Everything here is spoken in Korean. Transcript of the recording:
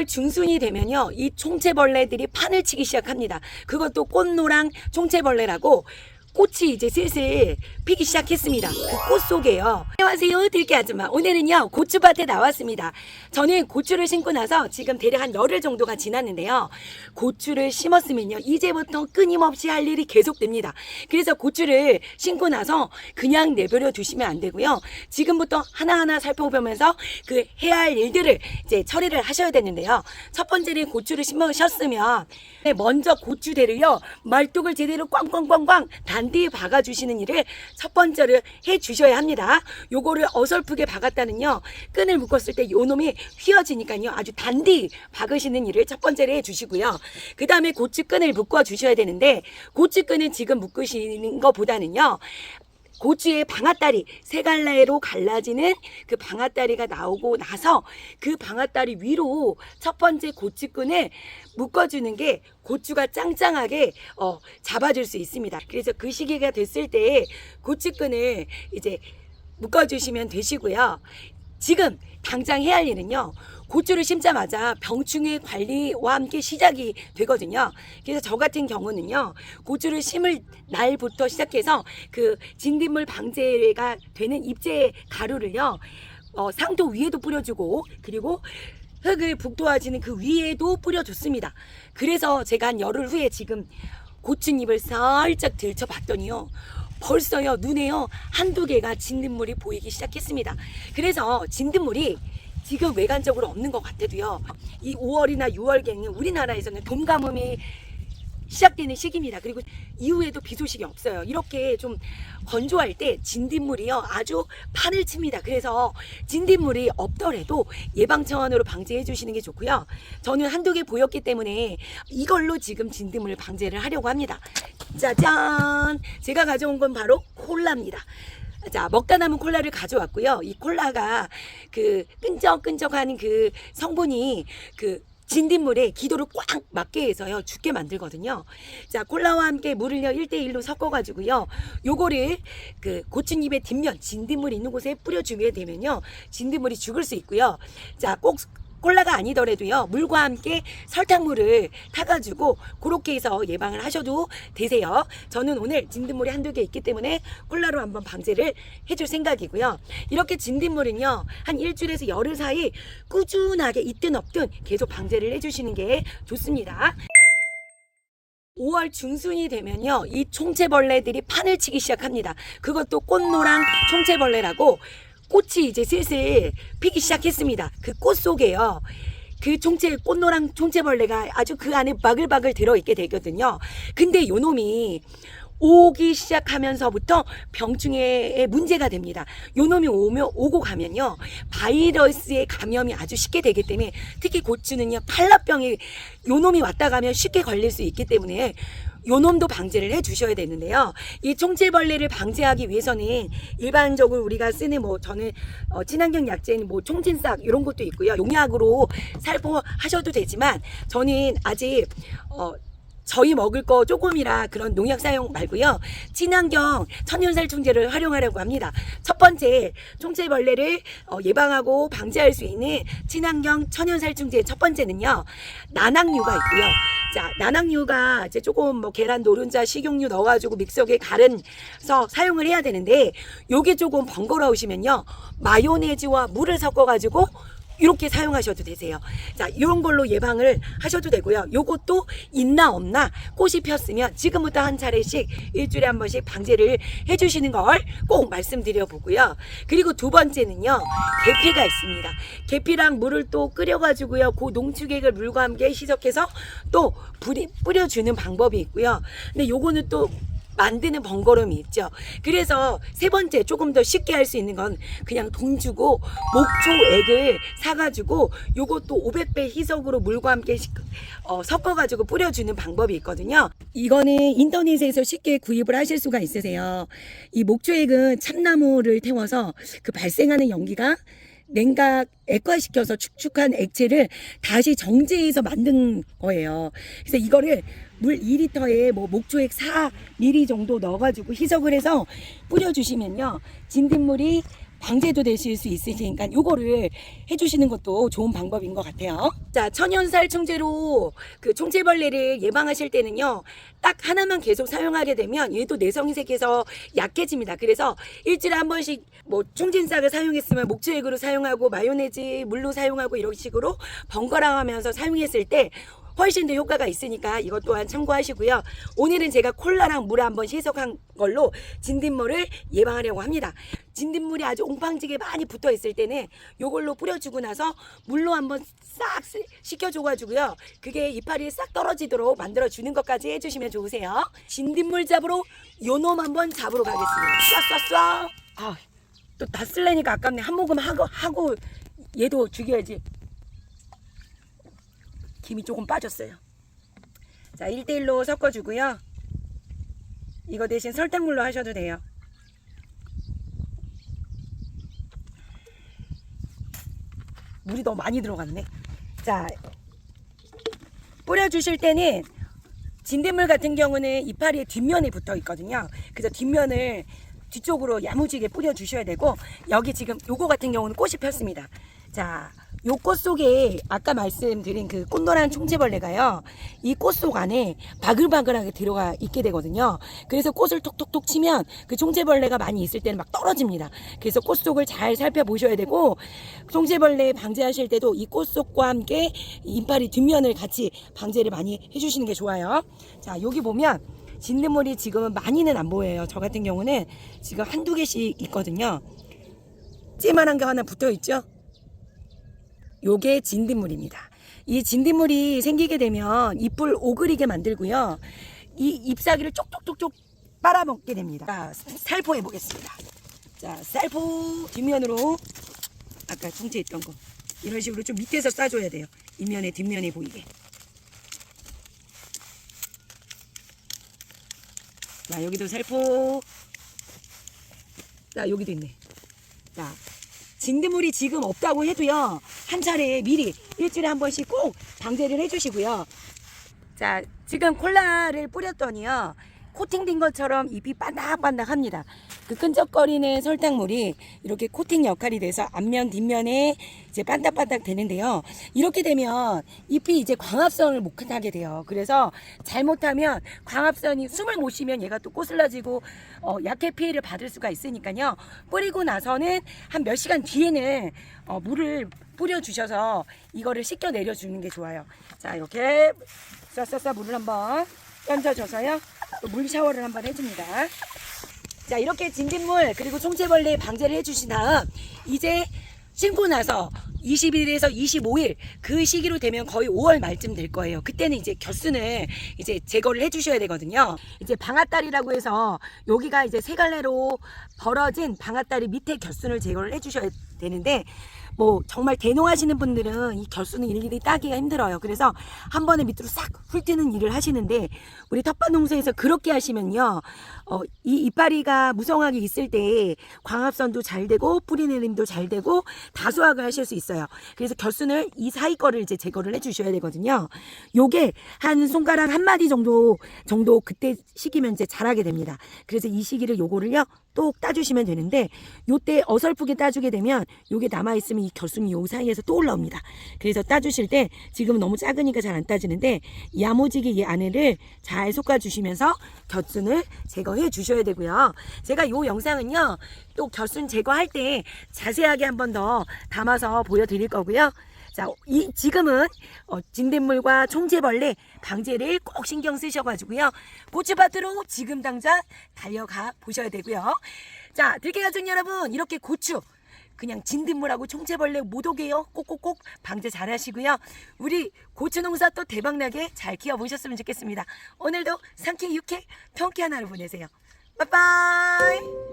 중순이 되면요, 이 총체벌레들이 판을 치기 시작합니다. 그것도 꽃노랑 총체벌레라고 꽃이 이제 슬슬 피기 시작했습니다. 그 꽃 속에요. 안녕하세요, 들깨 아줌마. 오늘은요, 고추밭에 나왔습니다. 저는 고추를 심고 나서 지금 대략 한 열흘 정도가 지났는데요. 고추를 심었으면요, 이제부터 끊임없이 할 일이 계속됩니다. 그래서 고추를 심고 나서 그냥 내버려 두시면 안 되고요. 지금부터 하나하나 살펴보면서 그 해야 할 일들을 이제 처리를 하셔야 되는데요. 첫 번째는 고추를 심으셨으면 먼저 고추대를요, 말뚝을 제대로 꽝꽝꽝꽝 단디 박아주시는 일을 첫 번째로 해주셔야 합니다. 요거를 어설프게 박았다는요, 끈을 묶었을 때 요 놈이 휘어지니까요, 아주 단디 박으시는 일을 첫 번째로 해주시고요. 그 다음에 고추끈을 묶어 주셔야 되는데, 고추끈은 지금 묶으시는 것보다는요, 고추의 방아다리, 세 갈래로 갈라지는 그 방아다리가 나오고 나서 그 방아다리 위로 첫 번째 고추끈을 묶어주는 게 고추가 짱짱하게 잡아줄 수 있습니다. 그래서 그 시기가 됐을 때 고추끈을 이제 묶어주시면 되시고요. 지금 당장 해야 할 일은요, 고추를 심자마자 병충해 관리와 함께 시작이 되거든요. 그래서 저 같은 경우는요, 고추를 심을 날부터 시작해서 그 진딧물 방제가 되는 잎제 가루를요, 상토 위에도 뿌려주고, 그리고 흙을 북돋아지는 그 위에도 뿌려줬습니다. 그래서 제가 한 열흘 후에 지금 고추잎을 살짝 들춰봤더니요, 벌써요, 눈에요, 한두 개가 진딧물이 보이기 시작했습니다. 그래서 진딧물이 지금 외관적으로 없는 것 같아도요, 이 5월이나 6월경은 우리나라에서는 봄 가뭄이 시작되는 시기입니다. 그리고 이후에도 비 소식이 없어요. 이렇게 좀 건조할 때 진딧물이요, 아주 판을 칩니다. 그래서 진딧물이 없더라도 예방 차원으로 방제해 주시는 게 좋고요. 저는 한두 개 보였기 때문에 이걸로 지금 진딧물 방제를 하려고 합니다. 짜잔! 제가 가져온 건 바로 콜라입니다. 자, 먹다 남은 콜라를 가져왔고요. 이 콜라가 그 끈적끈적한 그 성분이 그 진딧물에 기도를 꽉 막게 해서요, 죽게 만들거든요. 자, 콜라와 함께 물을요, 1대1로 섞어가지고요, 요거를 그 고추잎의 뒷면, 진딧물이 있는 곳에 뿌려주게 되면요, 진딧물이 죽을 수 있고요. 자, 꼭 콜라가 아니더라도요, 물과 함께 설탕물을 타가지고 그렇게 해서 예방을 하셔도 되세요. 저는 오늘 진딧물이 한두 개 있기 때문에 콜라로 한번 방제를 해줄 생각이고요. 이렇게 진딧물은요, 한 일주일에서 열흘 사이 꾸준하게 있든 없든 계속 방제를 해주시는 게 좋습니다. 5월 중순이 되면요, 이 총체벌레들이 판을 치기 시작합니다. 그것도 꽃노랑 총체벌레라고 꽃이 이제 슬슬 피기 시작했습니다. 그 꽃 속에요, 그 꽃노랑 총체벌레가 아주 그 안에 바글바글 들어있게 되거든요. 근데 요 놈이 오기 시작하면서부터 병충해에 문제가 됩니다. 요 놈이 오고 가면요, 바이러스의 감염이 아주 쉽게 되기 때문에, 특히 고추는요, 팔라병이 요 놈이 왔다 가면 쉽게 걸릴 수 있기 때문에 요 놈도 방제를 해 주셔야 되는데요. 이 총체벌레를 방제하기 위해서는 일반적으로 우리가 쓰는 저는 친환경 약재는 총진싹 이런 것도 있고요. 용약으로 살포하셔도 되지만, 저는 아직 저희 먹을 거 조금이라 그런 농약 사용 말고요, 친환경 천연살충제를 활용하려고 합니다. 첫 번째, 총체벌레를 예방하고 방지할 수 있는 친환경 천연살충제 첫 번째는요, 난황류가 있고요. 자, 난황류가 이제 조금 계란, 노른자, 식용유 넣어가지고 믹서기에 갈아서 사용을 해야 되는데, 요게 조금 번거로우시면요, 마요네즈와 물을 섞어가지고 이렇게 사용하셔도 되세요. 자, 이런 걸로 예방을 하셔도 되고요. 요것도 있나 없나, 꽃이 폈으면 지금부터 한 차례씩 일주일에 한 번씩 방제를 해주시는 걸 꼭 말씀드려 보고요. 그리고 두 번째는요, 계피가 있습니다. 계피랑 물을 또 끓여가지고요, 그 농축액을 물과 함께 희석해서 또 뿌려주는 방법이 있고요. 근데 요거는 또 만드는 번거로움이 있죠. 그래서 세 번째, 조금 더 쉽게 할 수 있는 건 그냥 돈 주고 목초액을 사가지고 요것도 500배 희석으로 물과 함께 섞어가지고 뿌려주는 방법이 있거든요. 이거는 인터넷에서 쉽게 구입을 하실 수가 있으세요. 이 목초액은 참나무를 태워서 그 발생하는 연기가 냉각 액화시켜서 축축한 액체를 다시 정제해서 만든 거예요. 그래서 이거를 물 2리터에 목초액 4ml 정도 넣어가지고 희석을 해서 뿌려주시면요, 진딧물이 방제도 되실 수 있으시니까 요거를 해주시는 것도 좋은 방법인 것 같아요. 자, 천연살 총제로 그 총체벌레를 예방하실 때는요, 딱 하나만 계속 사용하게 되면 얘도 내성이 생겨서 약해집니다. 그래서 일주일에 한 번씩 뭐 총진싹을 사용했으면 목주액으로 사용하고 마요네즈 물로 사용하고 이런 식으로 번갈아 가면서 사용했을 때 훨씬 더 효과가 있으니까 이것 또한 참고하시고요. 오늘은 제가 콜라랑 물을 한번 시석한 걸로 진딧물을 예방하려고 합니다. 진딧물이 아주 옹팡지게 많이 붙어 있을 때는 이걸로 뿌려주고 나서 물로 한번 싹 식혀줘가지고요. 그게 이파리 싹 떨어지도록 만들어주는 것까지 해주시면 좋으세요. 진딧물 잡으러 요놈 한번 잡으러 가겠습니다. 쏴. 또 다 쓸래니까 아깝네. 한 모금 하고 얘도 죽여야지. 김이 조금 빠졌어요. 자, 1대1로 섞어주고요. 이거 대신 설탕물로 하셔도 돼요. 물이 너무 많이 들어갔네. 자, 뿌려주실 때는 진딧물 같은 경우는 이파리의 뒷면에 붙어 있거든요. 그래서 뒷면을 뒤쪽으로 야무지게 뿌려주셔야 되고, 여기 지금 요거 같은 경우는 꽃이 폈습니다. 자, 요 꽃 속에 아까 말씀드린 그 꽃노란 총체벌레가요, 이 꽃 속 안에 바글바글하게 들어가 있게 되거든요. 그래서 꽃을 톡톡톡 치면 그 총체벌레가 많이 있을 때는 막 떨어집니다. 그래서 꽃 속을 잘 살펴보셔야 되고, 총체벌레 방제하실 때도 이 꽃 속과 함께 이파리 뒷면을 같이 방제를 많이 해주시는 게 좋아요. 자, 여기 보면 진딧물이 지금은 많이는 안 보여요. 저 같은 경우는 지금 한두 개씩 있거든요. 찌만한 게 하나 붙어 있죠. 요게 진딧물입니다. 이 진딧물이 생기게 되면 잎을 오그리게 만들고요. 이 잎사귀를 쪽쪽쪽쪽 빨아먹게 됩니다. 자, 살포 해보겠습니다. 자, 살포 뒷면으로 아까 총체했던 거 이런 식으로 좀 밑에서 싸줘야 돼요. 윗면에 뒷면에 보이게. 자, 여기도 살포. 자, 여기도 있네. 자, 진딧물이 지금 없다고 해도요, 한 차례 미리 일주일에 한 번씩 꼭 방제를 해주시고요. 자, 지금 콜라를 뿌렸더니요, 코팅된 것처럼 잎이 반닥반닥합니다. 그 끈적거리는 설탕물이 이렇게 코팅 역할이 돼서 앞면 뒷면에 이제 반닥반닥 되는데요. 이렇게 되면 잎이 이제 광합성을 못 하게 돼요. 그래서 잘못하면 광합선이 숨을 못 쉬면 얘가 또 꼬슬러지고 약해 피해를 받을 수가 있으니까요. 뿌리고 나서는 한 몇 시간 뒤에는 물을 뿌려주셔서 이거를 씻겨 내려주는 게 좋아요. 자, 이렇게 쏴 물을 한번 던져줘서요. 또 물 샤워를 한번 해줍니다. 자, 이렇게 진딧물 그리고 총체벌레 방제를 해주신 다음 이제 심고 나서 20일에서 25일 그 시기로 되면 거의 5월 말쯤 될 거예요. 그때는 이제 겨순을 이제 제거를 해주셔야 되거든요. 이제 방아다리라고 해서 여기가 이제 세 갈래로 벌어진 방아다리 밑에 겨순을 제거를 해주셔야 되는데, 뭐 정말 대농하시는 분들은 이 결수는 일일이 따기가 힘들어요. 그래서 한 번에 밑으로 싹 훑는 일을 하시는데, 우리 텃밭 농사에서 그렇게 하시면요, 이 이파리가 무성하게 있을 때 광합선도 잘 되고 뿌리 내림도 잘 되고 다수확을 하실 수 있어요. 그래서 결순을 이 사이 거를 이제 제거를 해주셔야 되거든요. 요게 한 손가락 한 마디 정도 그때 시기면 이제 자라게 됩니다. 그래서 이 시기를 요거를요 똑 따주시면 되는데, 요때 어설프게 따주게 되면 요게 남아있으면 이 결순이 요 사이에서 또 올라옵니다. 그래서 따주실 때 지금은 너무 작으니까 잘 안 따지는데, 야무지게 이 안에를 잘 솎아주시면서 결순을 제거해 주셔야 되고요. 제가 요 영상은요 또 결순 제거할 때 자세하게 한 번 더 담아서 보여드릴 거고요. 자, 지금은 진딧물과 총체벌레 방제를 꼭 신경 쓰셔가지고요, 고추밭으로 지금 당장 달려가 보셔야 되고요. 자, 들깨가족 여러분, 이렇게 고추 그냥 진딧물하고 총체벌레 못 오게요 꼭꼭꼭 방제 잘 하시고요. 우리 고추 농사 또 대박나게 잘 키워보셨으면 좋겠습니다. 오늘도 상쾌 유쾌 통쾌한 하루 보내세요. 빠빠이.